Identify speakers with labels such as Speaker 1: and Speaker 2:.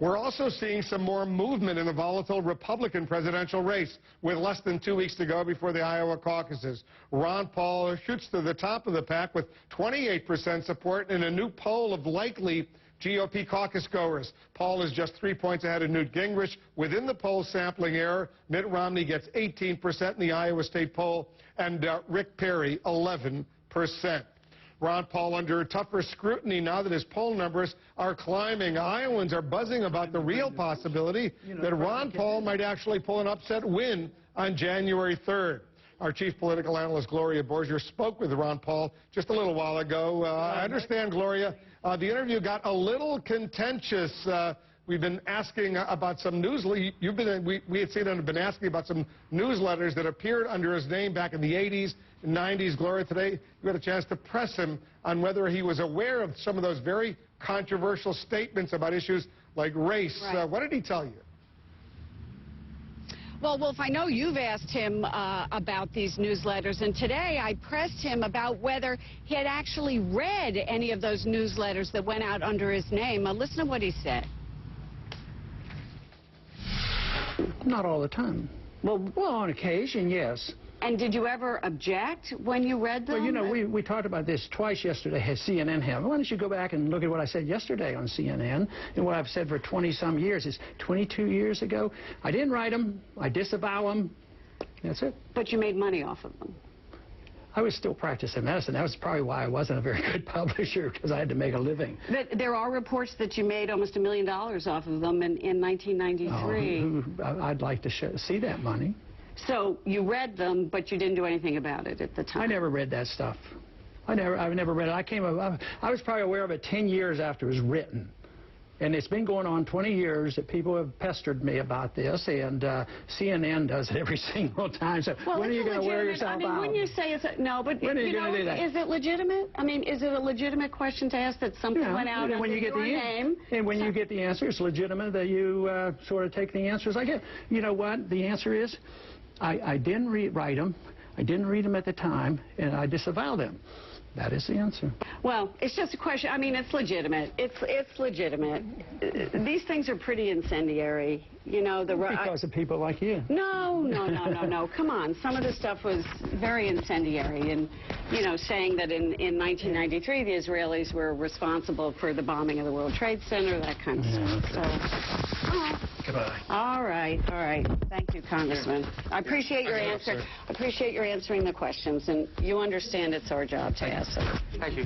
Speaker 1: We're also seeing some more movement in a volatile Republican presidential race. With less than 2 weeks to go before the Iowa caucuses, Ron Paul shoots to the top of the pack with 28% support in a new poll of likely GOP caucus goers. Paul is just 3 points ahead of Newt Gingrich. Within the poll sampling error, Mitt Romney gets 18% in the Iowa State poll, and Rick Perry 11%. Ron Paul under tougher scrutiny now that his poll numbers are climbing. Iowans are buzzing about the real possibility that Ron Paul might actually pull an upset win on January 3rd. Our chief political analyst, Gloria Borger, spoke with Ron Paul just a little while ago. I understand, Gloria, the interview got a little contentious. We've been asking about some we had seen and been asking about some newsletters that appeared under his name back in the 80s and 90s. Gloria, today you had a chance to press him on whether he was aware of some of those very controversial statements about issues like race.
Speaker 2: Right.
Speaker 1: What did he tell you?
Speaker 2: Well, Wolf, I know you've asked him about these newsletters, and today I pressed him about whether he had actually read any of those newsletters that went out under his name. Listen to what he said.
Speaker 3: Not all the time. Well, on occasion, yes.
Speaker 2: And did you ever object when you read them?
Speaker 3: Well, you know, we talked about this twice yesterday at CNN. Why don't you go back and look at what I said yesterday on CNN and what I've said for 20-some years. It's 22 years ago. I didn't write them. I disavow them. That's it.
Speaker 2: But you made money off of them.
Speaker 3: I was still practicing medicine. That was probably why I wasn't a very good publisher, because I had to make a living.
Speaker 2: But there are reports that you made almost $1 million off of them in 1993.
Speaker 3: Oh, I'd like to see that money.
Speaker 2: So you read them, but you didn't do anything about it at the time.
Speaker 3: I never read that stuff. I've never read it. I was probably aware of it 10 years after it was written. And it's been going on 20 years that people have pestered me about this, and CNN does it every single time. So
Speaker 2: well,
Speaker 3: when are you going to wear yourself out?
Speaker 2: Wouldn't you say it's no, but
Speaker 3: when are you going to do that?
Speaker 2: Is it legitimate? I mean, is it a legitimate question to ask that something went out under your name?
Speaker 3: And when you get the answer, it's legitimate that you sort of take the answers I get. You know what? The answer is, I didn't write them. I didn't read them at the time, and I disavow them. That is the answer.
Speaker 2: Well, it's just a question. I mean, it's legitimate. It's legitimate. These things are pretty incendiary. You know,
Speaker 3: because of people like you.
Speaker 2: No. Come on. Some of the stuff was very incendiary, and you know, saying that in 1993 the Israelis were responsible for the bombing of the World Trade Center, that kind of stuff. So,
Speaker 3: goodbye.
Speaker 2: All right. Thank you, Congressman. I appreciate your answer. I appreciate your answering the questions, and you understand it's our job to ask them.
Speaker 4: Thank you.